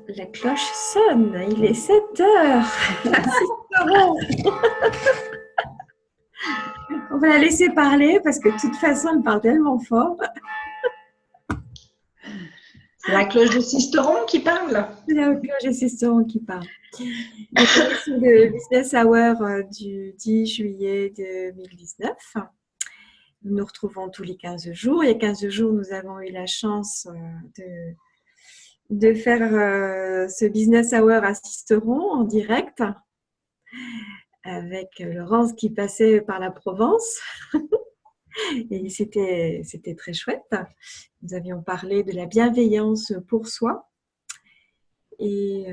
La cloche sonne, il est 7 heures. Assisterons. On va la laisser parler parce que de toute façon, elle parle tellement fort. C'est la cloche de Sisteron qui parle. C'est la cloche d'assisteront qui parle. Donc, on est sur le Business Hour du 10 juillet 2019. Nous nous retrouvons tous les 15 jours. Il y a 15 jours, nous avons eu la chance de faire ce Business Hour à Sisteron en direct avec Laurence qui passait par la Provence. Et c'était très chouette. Nous avions parlé de la bienveillance pour soi. Et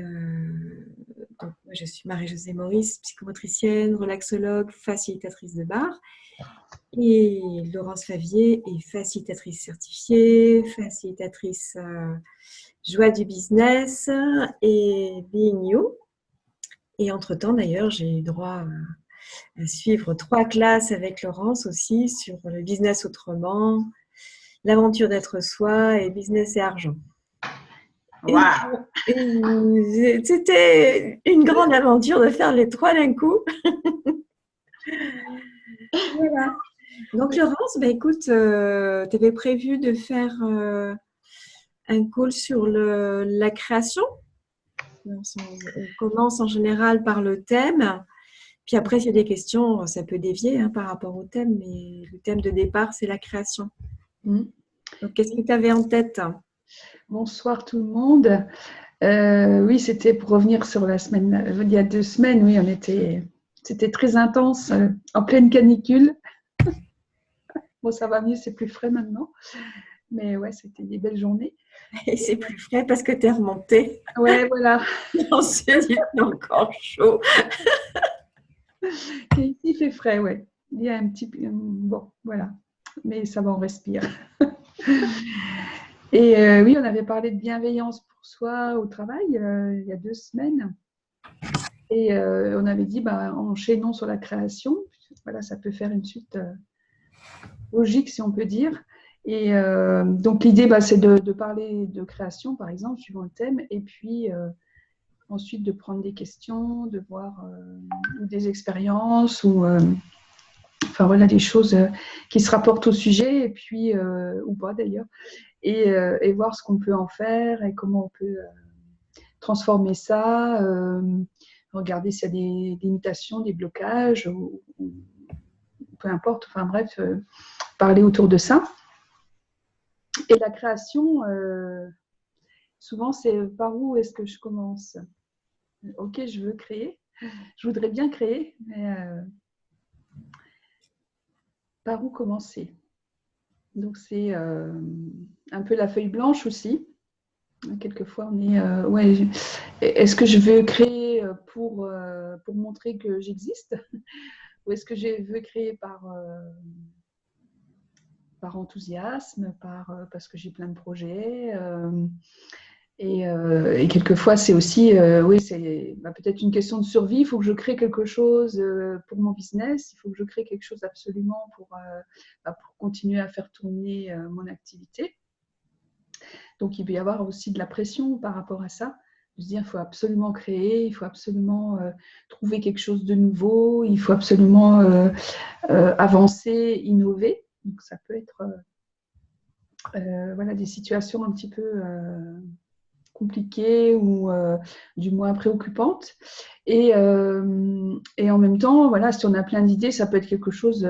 donc, moi, je suis Marie-Josée Maurice, psychomotricienne, relaxologue, facilitatrice de barre. Et Laurence Favier est facilitatrice certifiée, facilitatrice joie du business et Being You. Et entre-temps, d'ailleurs, j'ai eu droit à suivre 3 classes avec Laurence aussi sur le business autrement, l'aventure d'être soi et business et argent. Wow. C'était une grande aventure de faire les 3 d'un coup. Voilà. Donc Laurence, écoute, tu avais prévu de faire un call sur la création. On commence en général par le thème. Puis après, s'il y a des questions, ça peut dévier par rapport au thème, mais le thème de départ, c'est la création. Donc, qu'est-ce que tu avais en tête? Bonsoir tout le monde. Oui, c'était pour revenir sur la semaine, il y a 2 semaines, oui, c'était très intense, en pleine canicule. Bon, ça va mieux, c'est plus frais maintenant. Mais ouais, c'était des belles journées. Et c'est plus frais parce que tu es remontée. Ouais, voilà. Ensuite, il est encore chaud. Ici, il fait frais, ouais. Il y a un petit peu. Bon, voilà. Mais ça va, on respire. Et oui, on avait parlé de bienveillance pour soi au travail il y a 2 semaines. Et on avait dit, enchaînons sur la création. Voilà, ça peut faire une suite logique, si on peut dire. Et donc, l'idée, c'est de parler de création, par exemple, suivant le thème. Et puis, ensuite, de prendre des questions, de voir des expériences ou enfin, voilà, des choses qui se rapportent au sujet, et puis, ou pas d'ailleurs. Et voir ce qu'on peut en faire et comment on peut transformer ça, regarder s'il y a des limitations, des blocages, ou peu importe, enfin bref, parler autour de ça. Et la création, souvent c'est par où est-ce que je commence? Ok, je veux créer, je voudrais bien créer, mais par où commencer? Donc c'est un peu la feuille blanche aussi. Quelquefois, on est ouais, est-ce que je veux créer pour montrer que j'existe, ou est-ce que je veux créer par enthousiasme, parce que j'ai plein de projets et quelquefois, c'est aussi, oui, c'est peut-être une question de survie. Il faut que je crée quelque chose pour mon business. Il faut que je crée quelque chose absolument pour continuer à faire tourner mon activité. Donc, il peut y avoir aussi de la pression par rapport à ça. De se dire, il faut absolument créer, il faut absolument trouver quelque chose de nouveau, il faut absolument avancer, innover. Donc, ça peut être voilà, des situations un petit peu compliquées ou du moins préoccupantes. Et en même temps, voilà, si on a plein d'idées, ça peut être quelque chose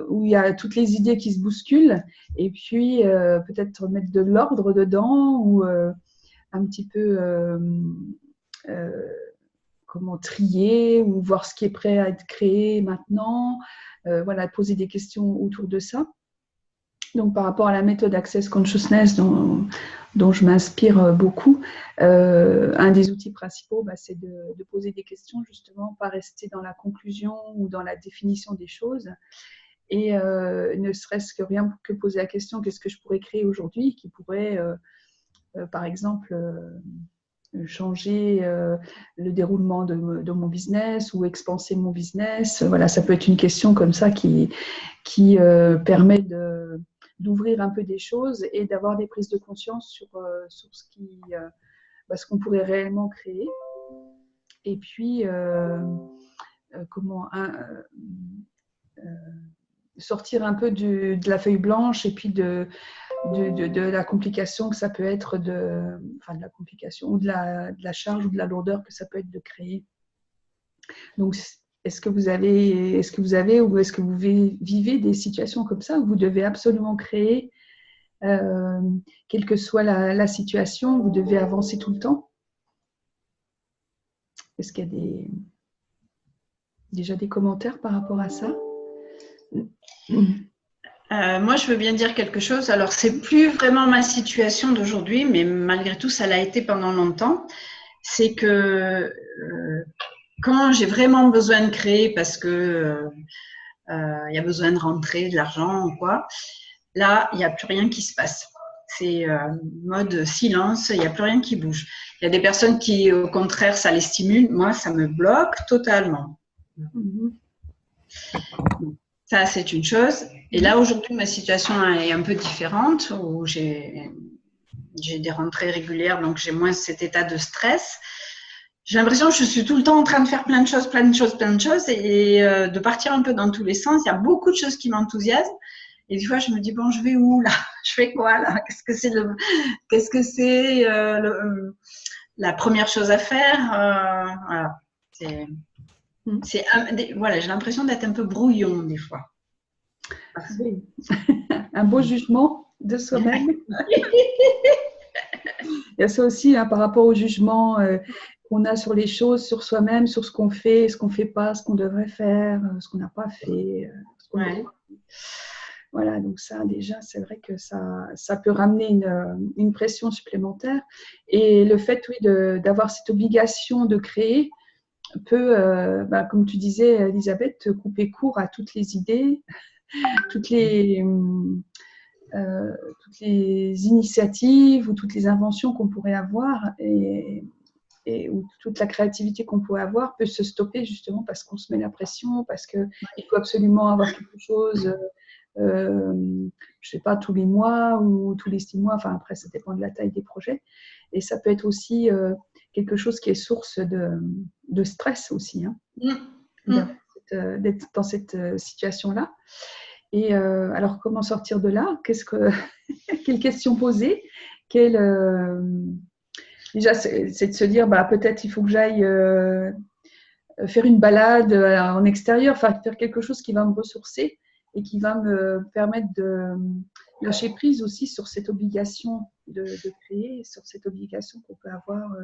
où il y a toutes les idées qui se bousculent, et puis peut-être mettre de l'ordre dedans, ou un petit peu comment trier, ou voir ce qui est prêt à être créé maintenant, voilà, poser des questions autour de ça. Donc, par rapport à la méthode Access Consciousness dont je m'inspire beaucoup, un des outils principaux, c'est de poser des questions, justement, pas rester dans la conclusion ou dans la définition des choses. Et ne serait-ce que rien que poser la question, qu'est-ce que je pourrais créer aujourd'hui qui pourrait, par exemple, changer le déroulement de mon business ou expanser mon business. Voilà, ça peut être une question comme ça qui permet d'ouvrir un peu des choses et d'avoir des prises de conscience sur ce qui ce qu'on pourrait réellement créer. Et puis, sortir un peu de la feuille blanche et puis de la complication que ça peut être de la complication ou de la charge ou de la lourdeur que ça peut être de créer. Donc, est-ce que vous avez ou est-ce que vous vivez des situations comme ça où vous devez absolument créer, quelle que soit la situation, vous devez avancer tout le temps? Est-ce qu'il y a déjà des commentaires par rapport à ça? Moi, je veux bien dire quelque chose. Alors, c'est plus vraiment ma situation d'aujourd'hui, mais malgré tout, ça l'a été pendant longtemps. C'est que quand j'ai vraiment besoin de créer parce que y a besoin de rentrer de l'argent ou quoi, là, il n'y a plus rien qui se passe. C'est mode silence, il n'y a plus rien qui bouge. Il y a des personnes qui, au contraire, ça les stimule. Moi, ça me bloque totalement. Ça, c'est une chose. Et là, aujourd'hui, ma situation est un peu différente, où j'ai des rentrées régulières, donc j'ai moins cet état de stress. J'ai l'impression que je suis tout le temps en train de faire plein de choses, et de partir un peu dans tous les sens. Il y a beaucoup de choses qui m'enthousiasment. Et des fois, je me dis, bon, je vais où là? Je fais quoi là? Qu'est-ce que c'est la première chose à faire? Voilà. Voilà, j'ai l'impression d'être un peu brouillon des fois. Oui. Un beau jugement de soi-même. Il y a ça aussi par rapport au jugement qu'on a sur les choses, sur soi-même, sur ce qu'on fait pas, ce qu'on devrait faire, ce qu'on n'a pas fait. Voilà, donc ça déjà, c'est vrai que ça peut ramener une pression supplémentaire. Et le fait, oui, d'avoir cette obligation de créer peut, comme tu disais, Elisabeth, te couper court à toutes les idées, toutes les initiatives ou toutes les inventions qu'on pourrait avoir ou toute la créativité qu'on pourrait avoir peut se stopper justement parce qu'on se met la pression, parce qu'il faut absolument avoir quelque chose, je ne sais pas, tous les mois ou tous les 6 mois, enfin après ça dépend de la taille des projets. Et ça peut être aussi quelque chose qui est source de stress aussi, d'être dans cette situation-là. Et alors, comment sortir de là? Quelle question poser? Déjà, c'est de se dire, peut-être il faut que j'aille faire une balade en extérieur, faire quelque chose qui va me ressourcer et qui va me permettre de lâcher prise aussi sur cette obligation de créer, sur cette obligation qu'on peut avoir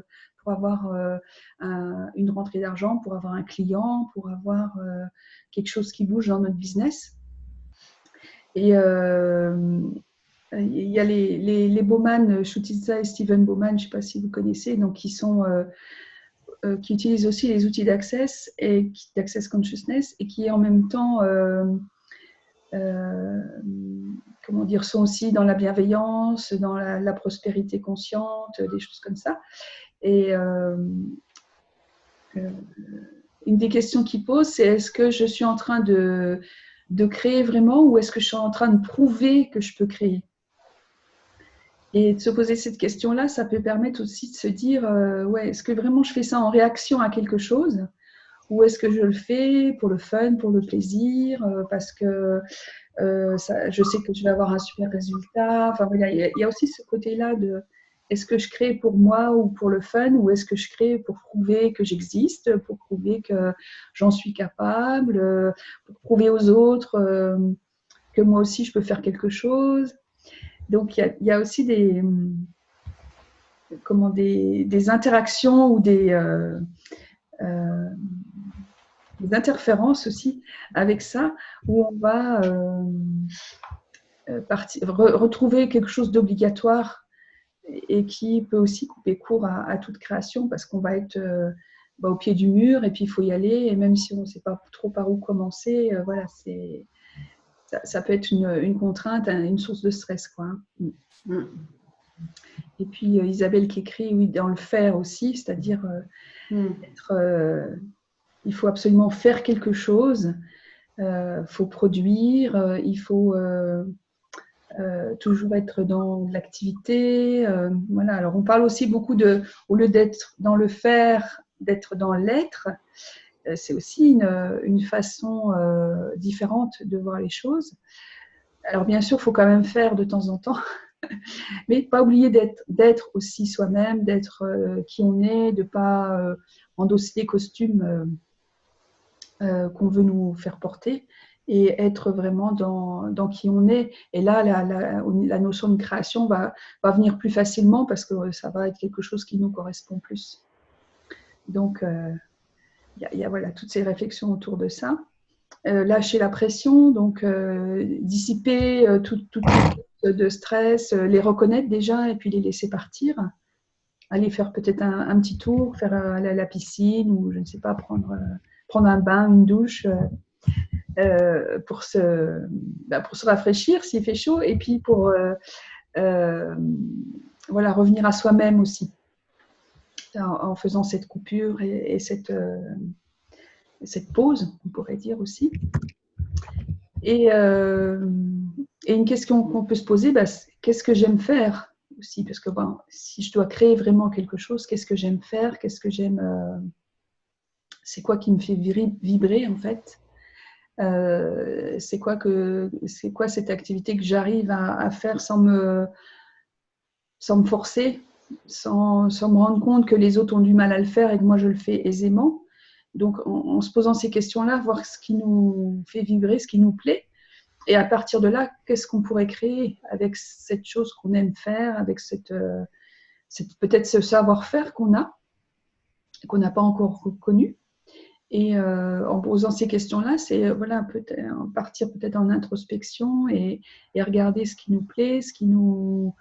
pour avoir une rentrée d'argent, pour avoir un client, pour avoir quelque chose qui bouge dans notre business. Et il y a les Bowman, Shutitsa et Steven Bowman, je ne sais pas si vous connaissez, donc qui utilisent aussi les outils d'Access Consciousness et qui en même temps sont aussi dans la bienveillance, dans la prospérité consciente, des choses comme ça. Et une des questions qu'ils posent, c'est est-ce que je suis en train de créer vraiment ou est-ce que je suis en train de prouver que je peux créer? Et de se poser cette question-là, ça peut permettre aussi de se dire est-ce que vraiment je fais ça en réaction à quelque chose ou est-ce que je le fais pour le fun, pour le plaisir, parce que je sais que je vais avoir un super résultat. Enfin, voilà, il y a aussi ce côté-là de est-ce que je crée pour moi ou pour le fun ou est-ce que je crée pour prouver que j'existe, pour prouver que j'en suis capable, pour prouver aux autres que moi aussi je peux faire quelque chose. Donc il y a aussi des interactions ou des interférences aussi avec ça, où on va retrouver quelque chose d'obligatoire et qui peut aussi couper court à toute création parce qu'on va être au pied du mur et puis il faut y aller et même si on ne sait pas trop par où commencer, voilà, ça peut être une contrainte, une source de stress, quoi. Et puis Isabelle qui écrit, oui, dans le faire aussi, c'est-à-dire il faut absolument faire quelque chose, il faut produire, il faut toujours être dans l'activité. Voilà. Alors, on parle aussi beaucoup de, au lieu d'être dans le faire, d'être dans l'être. C'est aussi une façon différente de voir les choses. Alors, bien sûr, il faut quand même faire de temps en temps, mais pas oublier d'être aussi soi-même, d'être qui on est, de ne pas endosser les costumes qu'on veut nous faire porter et être vraiment dans qui on est. Et là, la notion de création va venir plus facilement parce que ça va être quelque chose qui nous correspond plus. Donc, il y a voilà, toutes ces réflexions autour de ça. Lâcher la pression, donc dissiper toute de stress, les reconnaître déjà et puis les laisser partir. Aller faire peut-être un petit tour, faire aller à la piscine ou je ne sais pas, prendre un bain, une douche pour se rafraîchir s'il fait chaud et puis pour voilà, revenir à soi-même aussi en faisant cette coupure et cette pause, on pourrait dire aussi. Et une question qu'on peut se poser, qu'est-ce que j'aime faire aussi? Parce que bon, si je dois créer vraiment quelque chose, qu'est-ce que j'aime faire? Qu'est-ce que j'aime c'est quoi qui me fait vibrer en fait? C'est quoi cette activité que j'arrive à faire sans me forcer, sans me rendre compte que les autres ont du mal à le faire et que moi je le fais aisément. Donc en se posant ces questions-là, voir ce qui nous fait vibrer, ce qui nous plaît. Et à partir de là, qu'est-ce qu'on pourrait créer avec cette chose qu'on aime faire, avec peut-être ce savoir-faire qu'on n'a pas encore reconnu. Et en posant ces questions-là, c'est voilà, partir peut-être en introspection et regarder ce qui nous plaît, ce qui nous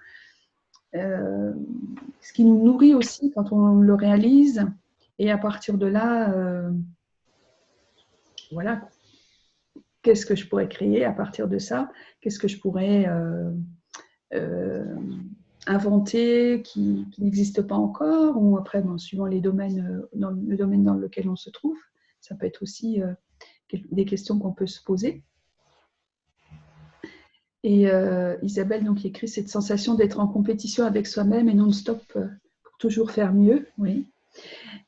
nourrit aussi quand on le réalise. Et à partir de là, voilà, qu'est-ce que je pourrais créer à partir de ça? Qu'est-ce que je pourrais inventer qui n'existe pas encore? Ou après, bon, suivant les domaines, dans le domaine dans lequel on se trouve, ça peut être aussi des questions qu'on peut se poser. Et Isabelle donc écrit cette sensation d'être en compétition avec soi-même et non-stop pour toujours faire mieux, oui.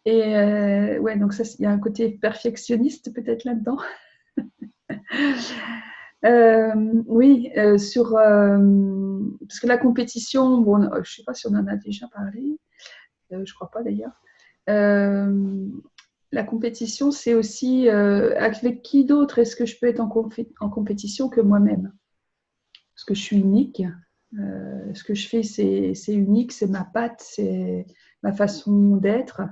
Et ouais, donc ça, il y a un côté perfectionniste peut-être là-dedans. Oui, parce que la compétition, bon, je ne sais pas si on en a déjà parlé, je ne crois pas d'ailleurs. La compétition, c'est aussi avec qui d'autre est-ce que je peux être en compétition que moi-même? Parce que je suis unique. Ce que je fais, c'est unique, c'est ma patte, c'est ma façon d'être.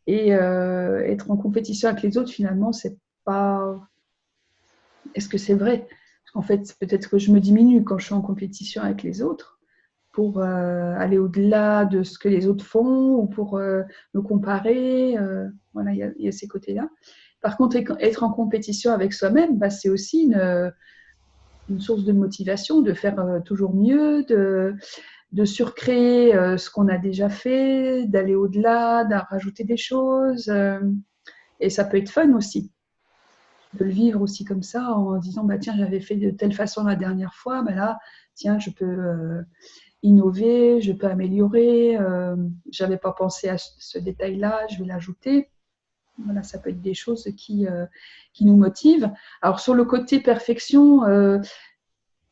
Et être en compétition avec les autres, finalement, c'est pas. Est-ce que c'est vrai? En fait, peut-être que je me diminue quand je suis en compétition avec les autres pour aller au-delà de ce que les autres font ou pour me comparer. Voilà, il y a ces côtés-là. Par contre, être en compétition avec soi-même, c'est aussi une source de motivation, de faire toujours mieux, de surcréer ce qu'on a déjà fait, d'aller au-delà, de rajouter des choses. Et ça peut être fun aussi, de le vivre aussi comme ça, en disant, tiens, j'avais fait de telle façon la dernière fois, là, tiens, je peux innover, je peux améliorer, je n'avais pas pensé à ce détail-là, je vais l'ajouter. Voilà, ça peut être des choses qui nous motivent. Alors, sur le côté perfection,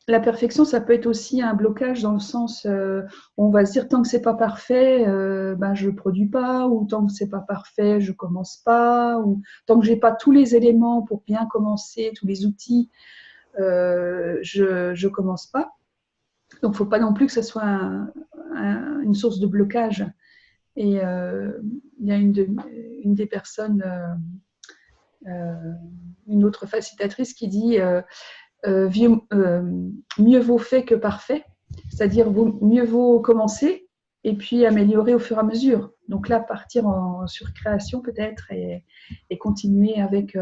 la perfection, ça peut être aussi un blocage dans le sens où on va se dire tant que c'est pas parfait, je le produis pas, ou tant que c'est pas parfait, je commence pas, ou tant que j'ai pas tous les éléments pour bien commencer, tous les outils, je commence pas. Donc, faut pas non plus que ça soit une source de blocage. Et il y a une des personnes, une autre facilitatrice qui dit mieux vaut fait que parfait, c'est-à-dire mieux vaut commencer et puis améliorer au fur et à mesure. Donc là, partir en surcréation peut-être et continuer avec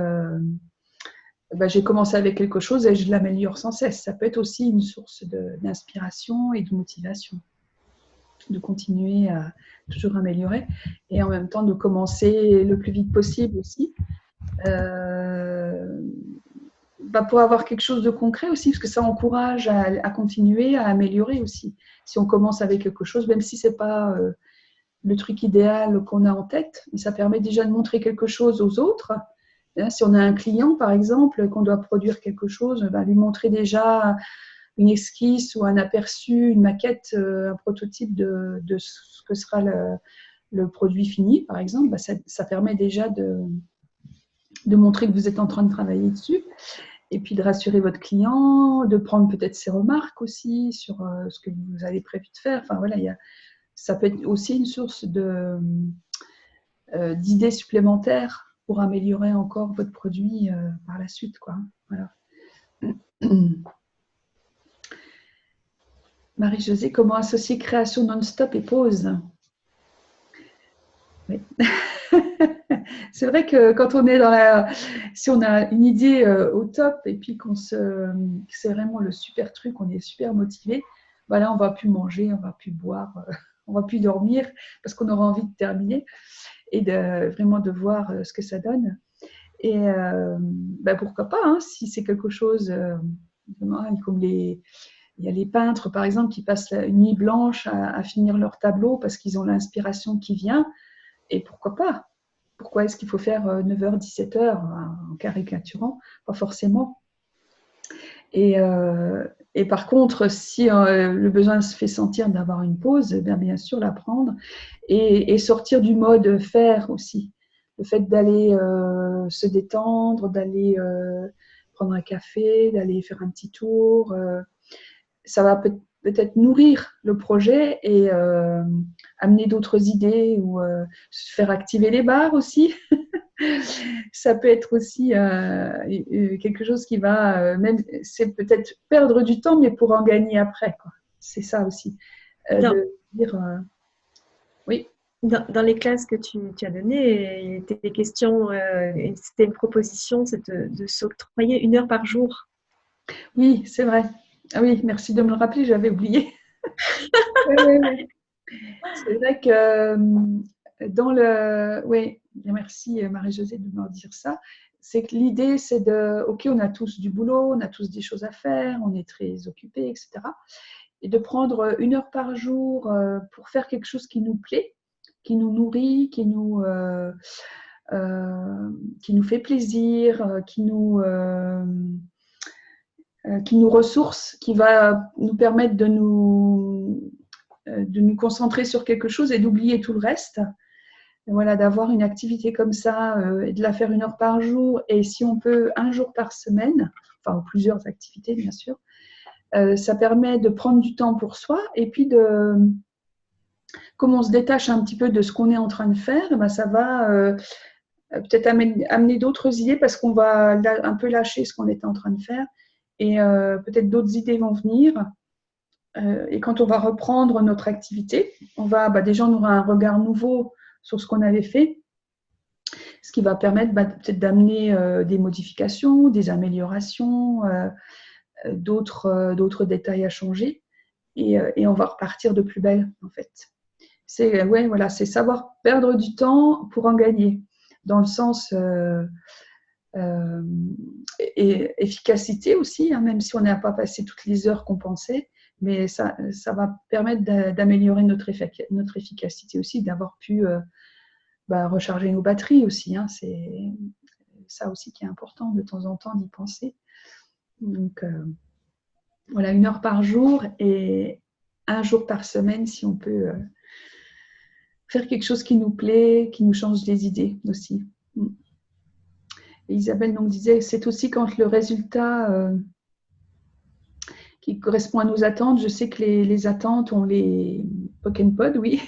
j'ai commencé avec quelque chose et je l'améliore sans cesse. Ça peut être aussi une source d'inspiration et de motivation, de continuer à toujours améliorer et en même temps de commencer le plus vite possible aussi. pour avoir quelque chose de concret aussi, parce que ça encourage à continuer, à améliorer aussi. Si on commence avec quelque chose, même si ce n'est pas le truc idéal qu'on a en tête, mais ça permet déjà de montrer quelque chose aux autres. Si on a un client, par exemple, qu'on doit produire quelque chose, lui montrer déjà une esquisse ou un aperçu, une maquette, un prototype de ce que sera le produit fini, par exemple, ça permet déjà de montrer que vous êtes en train de travailler dessus. Et puis de rassurer votre client, de prendre peut-être ses remarques aussi sur ce que vous avez prévu de faire. Enfin voilà, ça peut être aussi une source d'idées supplémentaires pour améliorer encore votre produit par la suite, quoi. Voilà. Marie-Josée, comment associer création non-stop et pause? Oui. C'est vrai que quand on est si on a une idée au top et puis que c'est vraiment le super truc, on est super motivé, là on va plus manger, on va plus boire, on va plus dormir parce qu'on aura envie de terminer et vraiment de voir ce que ça donne. Et pourquoi pas, hein, si c'est quelque chose, comme il y a les peintres par exemple qui passent une nuit blanche à finir leur tableau parce qu'ils ont l'inspiration qui vient. Et pourquoi pas? Pourquoi est-ce qu'il faut faire 9h, 17h en caricaturant? Pas forcément. Et par contre, si le besoin se fait sentir d'avoir une pause, bien sûr la prendre et sortir du mode faire aussi. Le fait d'aller se détendre, d'aller prendre un café, d'aller faire un petit tour, ça va peut-être nourrir le projet et amener d'autres idées ou se faire activer les barres aussi. Ça peut être aussi quelque chose qui va, même c'est peut-être perdre du temps, mais pour en gagner après, quoi. C'est ça aussi. De dire, oui. Dans les classes que tu as données, il était question, c'était une proposition, c'est de s'octroyer 1 heure par jour. Oui, c'est vrai. Ah oui, merci de me le rappeler, j'avais oublié. Oui. C'est vrai que oui, merci Marie-Josée de me dire ça. C'est que l'idée, c'est ok, on a tous du boulot, on a tous des choses à faire, on est très occupés, etc. Et de prendre 1 heure par jour pour faire quelque chose qui nous plaît, qui nous nourrit, qui nous fait plaisir, qui nous ressource, qui va nous permettre de nous concentrer sur quelque chose et d'oublier tout le reste. Et voilà, d'avoir une activité comme ça et de la faire 1 heure par jour et si on peut 1 jour par semaine, enfin plusieurs activités bien sûr, ça permet de prendre du temps pour soi et puis comme on se détache un petit peu de ce qu'on est en train de faire, ça va peut-être amener d'autres idées parce qu'on va un peu lâcher ce qu'on était en train de faire et peut-être d'autres idées vont venir. Et quand on va reprendre notre activité, déjà on aura un regard nouveau sur ce qu'on avait fait, ce qui va permettre peut-être d'amener des modifications, des améliorations, d'autres détails à changer, et on va repartir de plus belle en fait. C'est savoir perdre du temps pour en gagner, dans le sens et efficacité aussi, hein, même si on n'a pas passé toutes les heures qu'on pensait. Mais ça va permettre d'améliorer notre efficacité aussi, d'avoir pu recharger nos batteries aussi. Hein. C'est ça aussi qui est important de temps en temps d'y penser. Donc, 1 heure par jour et 1 jour par semaine si on peut faire quelque chose qui nous plaît, qui nous change les idées aussi. Et Isabelle donc disait, c'est aussi quand le résultat qui correspond à nos attentes. Je sais que les attentes ont les pokenpods, oui,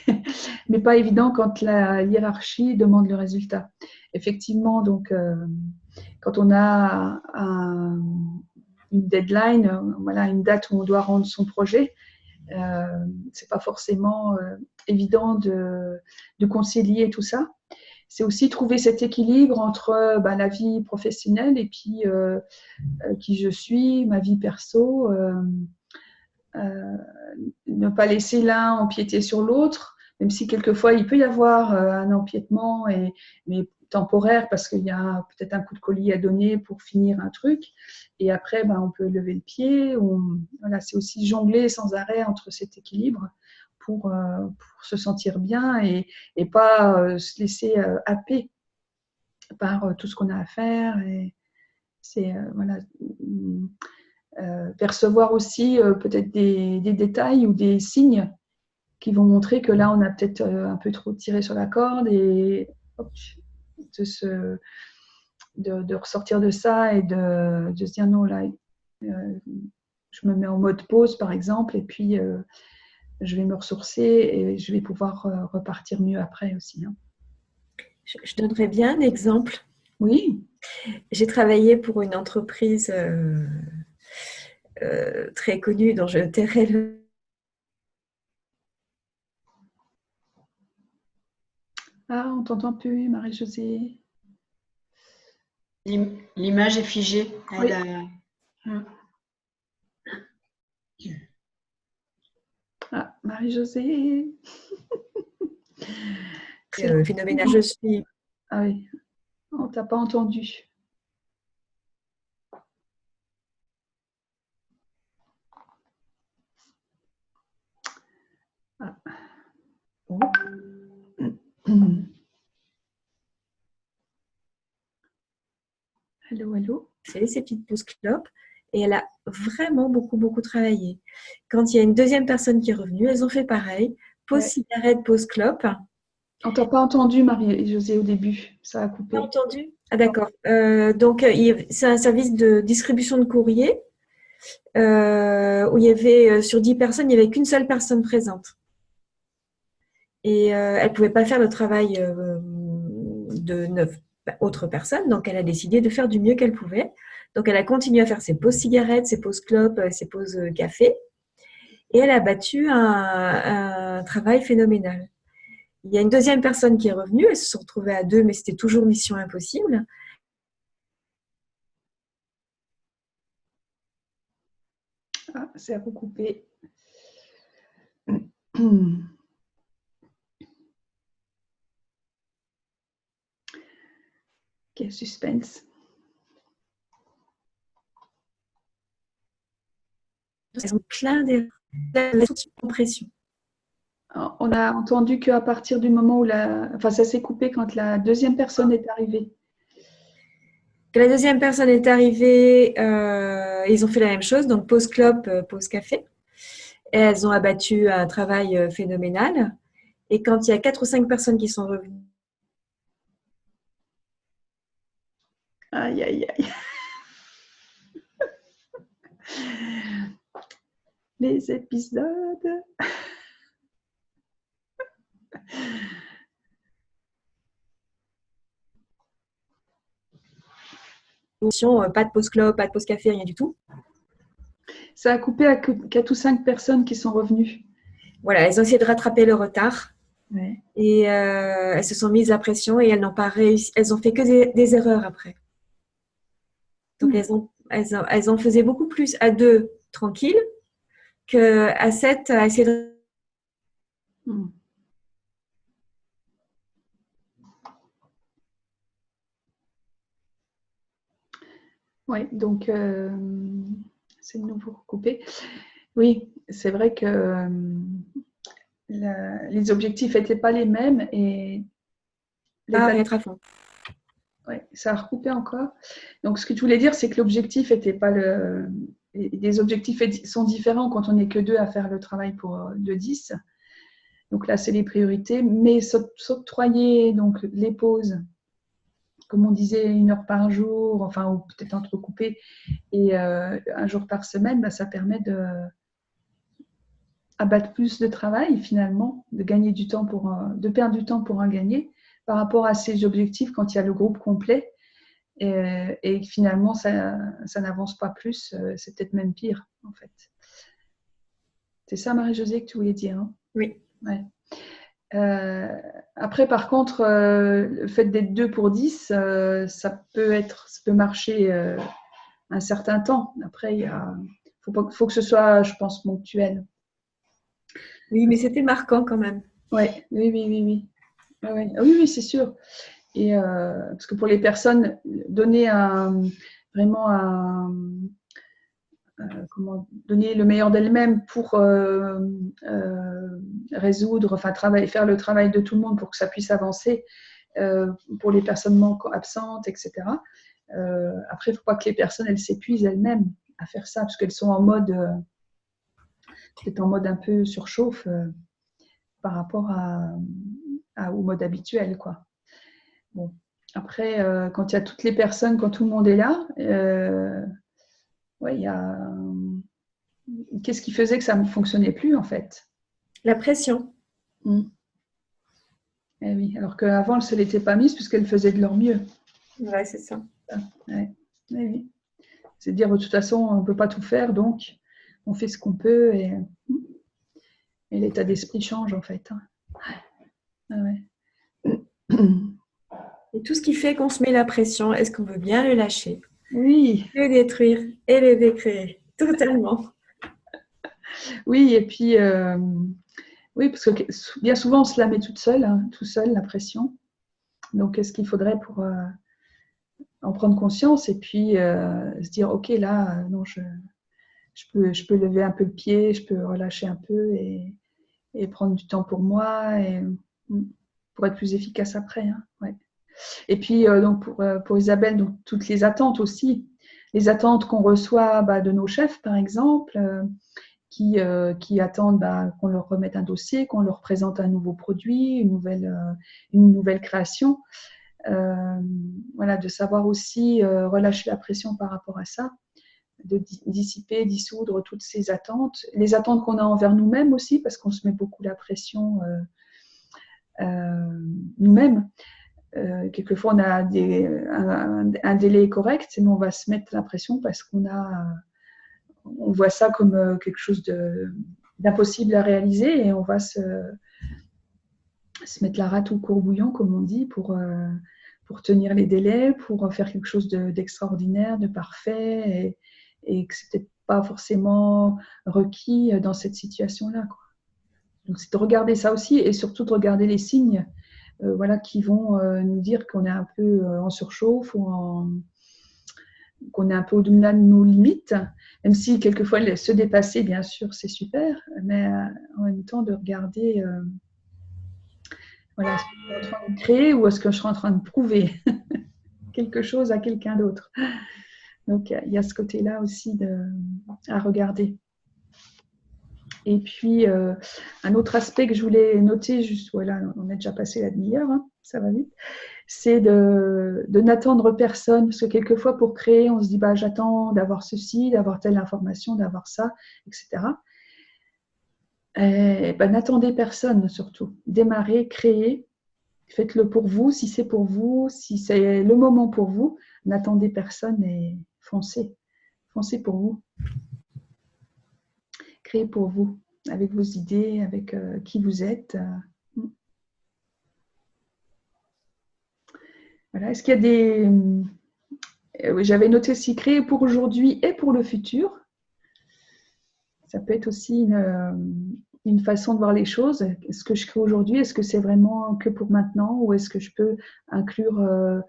mais pas évident quand la hiérarchie demande le résultat. Effectivement, donc, quand on a une deadline, une date où on doit rendre son projet, c'est pas forcément évident de concilier tout ça. C'est aussi trouver cet équilibre entre la vie professionnelle et puis qui je suis, ma vie perso, ne pas laisser l'un empiéter sur l'autre, même si quelquefois il peut y avoir un empiétement, mais temporaire parce qu'il y a peut-être un coup de collier à donner pour finir un truc. Et après, on peut lever le pied. Voilà, c'est aussi jongler sans arrêt entre cet équilibre pour se sentir bien et pas se laisser happer par tout ce qu'on a à faire. Et c'est voilà, percevoir aussi peut-être des détails ou des signes qui vont montrer que là, on a peut-être un peu trop tiré sur la corde et hop, de ressortir de ça et de se dire non, là, je me mets en mode pause, par exemple, et puis je vais me ressourcer et je vais pouvoir repartir mieux après aussi. Hein. Je donnerais bien un exemple. Oui. J'ai travaillé pour une entreprise très connue dont je tairai le... Ah, on t'entend plus, Marie-Josée. L'image est figée. Oui. Ah, Marie-Josée. Phénoménal. Je suis... Ah oui, on t'a pas entendu. Ah. Allô, allô. Fait ses petites pauses clopes et elle a vraiment beaucoup travaillé. Quand il y a une deuxième personne qui est revenue, elles ont fait pareil. Pause cigarette, pause clope. On t'a pas entendu, Marie-Josée, au début. Ça a coupé. Pas entendu? Ah d'accord. Donc, c'est un service de distribution de courrier où il y avait, sur 10 personnes, il n'y avait qu'une seule personne présente. Et elle ne pouvait pas faire le travail de 9 autres personnes, donc elle a décidé de faire du mieux qu'elle pouvait. Donc, elle a continué à faire ses pauses cigarettes, ses pauses clopes, ses pauses café. Et elle a battu un travail phénoménal. Il y a une deuxième personne qui est revenue. Elles se sont retrouvées à 2, mais c'était toujours mission impossible. Ah, c'est recoupé. Quel suspense. Elles ont plein d'erreurs, de pression. On a entendu qu'à partir du moment où ça s'est coupé quand la deuxième personne est arrivée. Quand la deuxième personne est arrivée, ils ont fait la même chose, donc pause clope, pause café. Et elles ont abattu un travail phénoménal. Et quand il y a 4 ou 5 personnes qui sont revenues, aïe, aïe, aïe. Les épisodes. pas de pause clope, pas de pause café, rien du tout. Ça a coupé à 4 ou 5 personnes qui sont revenues. Voilà, elles ont essayé de rattraper le retard. Ouais. Et elles se sont mises à pression et elles n'ont pas réussi. Elles ont fait que des erreurs après. Donc elles en faisaient beaucoup plus à 2 tranquilles qu'à 7 à essayer de... Oui, donc c'est de nouveau recoupé. Oui, c'est vrai que les objectifs n'étaient pas les mêmes et être à fond. Ouais, ça a recoupé encore. Donc, ce que tu voulais dire, c'est que l'objectif n'était pas les objectifs sont différents quand on n'est que 2 à faire le travail de 10. Donc là, c'est les priorités. Mais s'octroyer donc les pauses, comme on disait, 1 heure par jour, enfin, ou peut-être entrecoupé, et 1 jour par semaine, ça permet d'abattre plus de travail, finalement, de gagner du temps de perdre du temps pour en gagner par rapport à ces objectifs quand il y a le groupe complet. Et finalement, ça n'avance pas plus. C'est peut-être même pire, en fait. C'est ça, Marie-Josée, que tu voulais dire, hein? Oui. Ouais. Après, par contre, le fait d'être 2 pour 10, ça peut marcher un certain temps. Après, il faut que ce soit, je pense, ponctuel. Oui, mais c'était marquant quand même. Oui, oui. Oui, c'est sûr. Et parce que pour les personnes, donner vraiment donner le meilleur d'elles-mêmes pour résoudre, enfin faire le travail de tout le monde pour que ça puisse avancer, pour les personnes absentes, etc. Après, il ne faut pas que les personnes elles s'épuisent elles-mêmes à faire ça, parce qu'elles sont en mode, peut-être en mode un peu surchauffe par rapport au mode habituel, quoi. Bon. Après, quand il y a toutes les personnes, quand tout le monde est là, ouais, il y a. Qu'est-ce qui faisait que ça ne fonctionnait plus, en fait? La pression. Eh oui, alors qu'avant, elles ne se l'étaient pas mise puisqu'elles faisaient de leur mieux. Ouais, c'est ça. Ouais. Eh oui. C'est de dire, de toute façon, on ne peut pas tout faire, donc on fait ce qu'on peut et l'état d'esprit change, en fait. Ah ouais. Et tout ce qui fait qu'on se met la pression, est-ce qu'on veut bien le lâcher? Oui. Le détruire et le décréer. Totalement. Oui, et puis, oui, parce que bien souvent, on se la met toute seule, tout seul, la pression. Donc, qu'est-ce qu'il faudrait pour en prendre conscience et puis se dire, OK, là, non, je peux lever un peu le pied, je peux relâcher un peu et prendre du temps pour moi et pour être plus efficace après. Ouais. Et puis, donc pour Isabelle, donc, toutes les attentes aussi. Les attentes qu'on reçoit de nos chefs, par exemple, qui attendent qu'on leur remette un dossier, qu'on leur présente un nouveau produit, une nouvelle création. Voilà, de savoir aussi relâcher la pression par rapport à ça, de dissiper, dissoudre toutes ces attentes. Les attentes qu'on a envers nous-mêmes aussi, parce qu'on se met beaucoup la pression nous-mêmes. Quelquefois, on a un délai correct, mais on va se mettre la pression parce qu'on voit ça comme quelque chose d'impossible à réaliser et on va se mettre la rate au courbouillon, comme on dit, pour tenir les délais, pour faire quelque chose d'extraordinaire, de parfait et que ce n'était pas forcément requis dans cette situation-là, quoi. Donc, c'est de regarder ça aussi et surtout de regarder les signes qui vont nous dire qu'on est un peu en surchauffe ou qu'on est un peu au-delà de nos limites, même si quelquefois se dépasser, bien sûr, c'est super, mais en même temps de regarder est-ce que je suis en train de créer ou est-ce que je suis en train de prouver quelque chose à quelqu'un d'autre. Donc, il y a ce côté-là aussi à regarder. Et puis, un autre aspect que je voulais noter, juste, voilà, on a déjà passé la demi-heure, ça va vite, c'est de n'attendre personne, parce que quelquefois, pour créer, on se dit, j'attends d'avoir ceci, d'avoir telle information, d'avoir ça, etc. N'attendez personne, surtout. Démarrez, créez, faites-le pour vous, si c'est pour vous, si c'est le moment pour vous, n'attendez personne et foncez. Foncez pour vous. Créez pour vous, avec vos idées, avec qui vous êtes. Voilà. Est-ce qu'il y a des... J'avais noté aussi créer pour aujourd'hui et pour le futur. Ça peut être aussi une façon de voir les choses. Est-ce que je crée aujourd'hui? Est-ce que c'est vraiment que pour maintenant? Ou est-ce que je peux inclure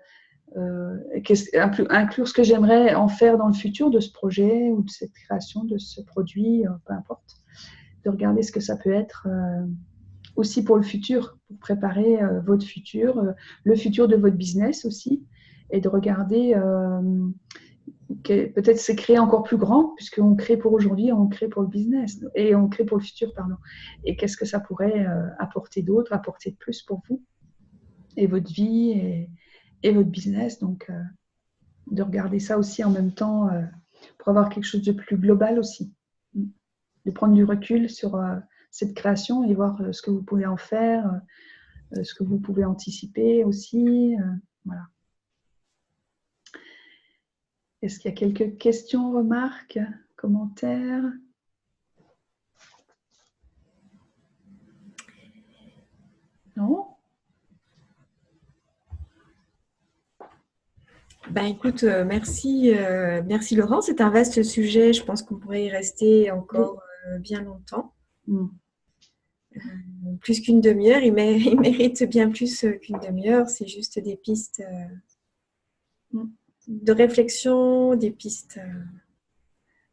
ce que j'aimerais en faire dans le futur de ce projet ou de cette création, de ce produit, peu importe. De regarder ce que ça peut être aussi pour le futur, pour préparer votre futur, le futur de votre business aussi, et de regarder peut-être c'est créer encore plus grand, puisqu'on crée pour aujourd'hui, on crée pour le business, et on crée pour le futur, pardon. Et qu'est-ce que ça pourrait apporter d'autre, apporter de plus pour vous, et votre vie, et votre business. Donc, de regarder ça aussi en même temps pour avoir quelque chose de plus global aussi. De prendre du recul sur cette création et voir ce que vous pouvez en faire, ce que vous pouvez anticiper aussi. Voilà. Est-ce qu'il y a quelques questions, remarques, commentaires? Non? Écoute, merci Laurent. C'est un vaste sujet. Je pense qu'on pourrait y rester encore bien longtemps. plus qu'une demi-heure. Il mérite bien plus qu'une demi-heure. C'est juste des pistes de réflexion, des pistes.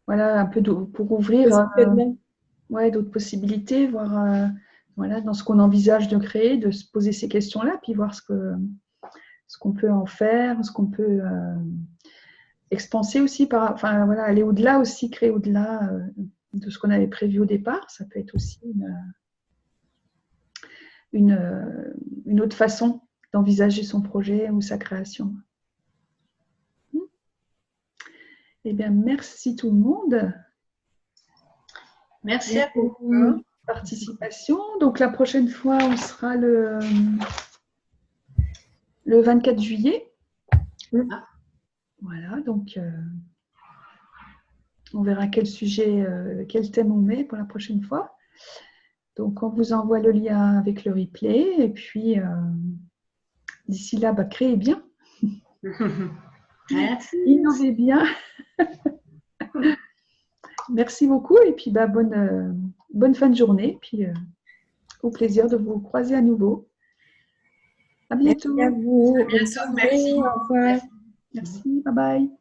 Voilà, un peu pour ouvrir d'autres possibilités, voir voilà, dans ce qu'on envisage de créer, de se poser ces questions-là, puis voir ce qu'on peut en faire, ce qu'on peut expanser aussi, enfin, voilà, aller au-delà aussi, créer au-delà de ce qu'on avait prévu au départ. Ça peut être aussi une autre façon d'envisager son projet ou sa création. Eh bien, merci tout le monde. Merci à vous. Participation. Donc, la prochaine fois, on sera le 24 juillet. Voilà, donc on verra quel sujet, quel thème on met pour la prochaine fois. Donc, on vous envoie le lien avec le replay. Et puis, d'ici là, créez bien. Merci. Innovez bien. Merci beaucoup. Et puis, bonne fin de journée. Puis, au plaisir de vous croiser à nouveau. À bientôt. Merci à vous. Merci. Au revoir. Merci. Bye bye.